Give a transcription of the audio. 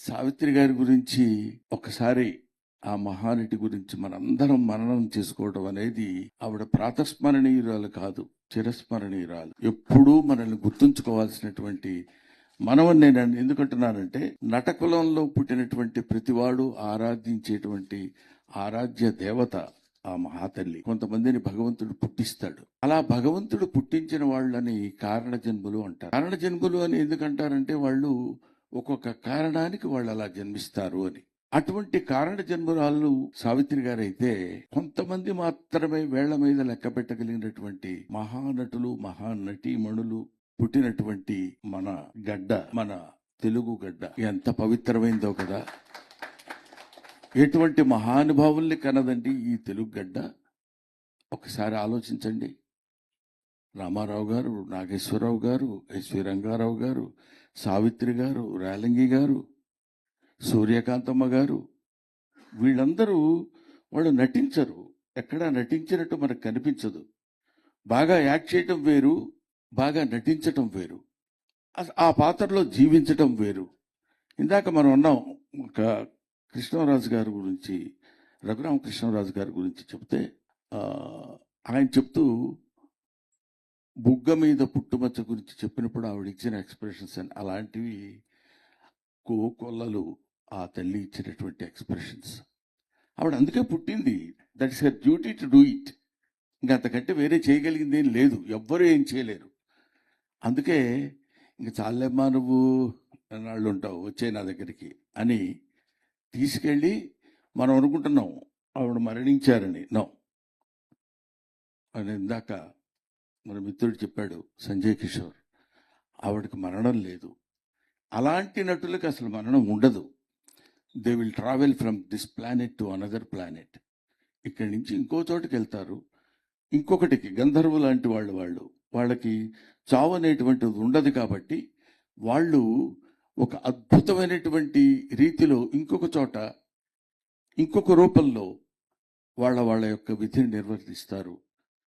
సావిత్రి గారి గురించి ఒకసారి ఆ మహానటి గురించి మనందరం మననం చేసుకోవడం అనేది ఆవిడ ప్రాతస్మరణీయురాలు కాదు, చిరస్మరణీయురాలు. ఎప్పుడూ మనల్ని గుర్తుంచుకోవాల్సినటువంటి మనవని నేను ఎందుకంటున్నానంటే, నటకులంలో పుట్టినటువంటి ప్రతివాడు ఆరాధించేటువంటి ఆరాధ్య దేవత ఆ మహాతల్లి. కొంతమందిని భగవంతుడు పుట్టిస్తాడు. అలా భగవంతుడు పుట్టించిన వాళ్ళని కారణ జన్ములు అంటారు. కారణ జన్ములు అని ఎందుకంటారంటే, వాళ్ళు ఒక్కొక్క కారణానికి వాళ్ళు అలా జన్మిస్తారు అని. అటువంటి కారణ జన్మురాలు సావిత్రి గారైతే కొంతమంది మాత్రమే వేళ్ల మీద లెక్క పెట్టగలిగినటువంటి మహానటులు, మహానటీమణులు పుట్టినటువంటి మన గడ్డ, మన తెలుగు గడ్డ ఎంత పవిత్రమైందో కదా. ఎటువంటి మహానుభావుల్ని కనదండి ఈ తెలుగు గడ్డ. ఒకసారి ఆలోచించండి. రామారావు గారు, నాగేశ్వరరావు గారు, ఎస్వి రంగారావు గారు, సావిత్రి గారు, రేలంగి గారు, సూర్యకాంతమ్మ గారు, వీళ్ళందరూ వాళ్ళు నటించరు. ఎక్కడా నటించినట్టు మనకు కనిపించదు. బాగా యాక్ట్ చేయటం వేరు, బాగా నటించటం వేరు, ఆ పాత్రలో జీవించటం వేరు. ఇందాక మనం అన్నాం, ఒక కృష్ణరాజు గారి గురించి, రఘురామకృష్ణరాజు గారి గురించి చెప్తే ఆయన చెప్తూ బుగ్గ మీద పుట్టుమచ్చ గురించి చెప్పినప్పుడు ఆవిడ ఇచ్చిన ఎక్స్ప్రెషన్స్ అని అలాంటివి కోకొల్లలు ఆ తల్లి ఇచ్చినటువంటి ఎక్స్ప్రెషన్స్. ఆవిడ అందుకే పుట్టింది. That is her duty to do it. ఇంకా అంతకంటే వేరే చేయగలిగింది ఏం లేదు, ఎవ్వరూ ఏం చేయలేరు. అందుకే ఇంక చాలేమ్మా నువ్వు ఎన్నాళ్ళు ఉంటావు, వచ్చే నా దగ్గరికి అని తీసుకెళ్ళి మనం అనుకుంటున్నాం ఆవిడ మరణించారని. నో, అని ఇందాక మన మిత్రుడు చెప్పాడు సంజయ్ కిషోర్, ఆవిడకి మరణం లేదు. అలాంటి నటులకు అసలు మరణం ఉండదు. They will travel from this planet to another planet. ఇక్కడి నుంచి ఇంకో చోటుకి వెళ్తారు, ఇంకొకటికి. గంధర్వు లాంటి వాళ్ళకి చావు అనేటువంటిది ఉండదు. కాబట్టి వాళ్ళు ఒక అద్భుతమైనటువంటి రీతిలో ఇంకొక చోట, ఇంకొక రూపంలో వాళ్ళ యొక్క విధిని నిర్వర్తిస్తారు.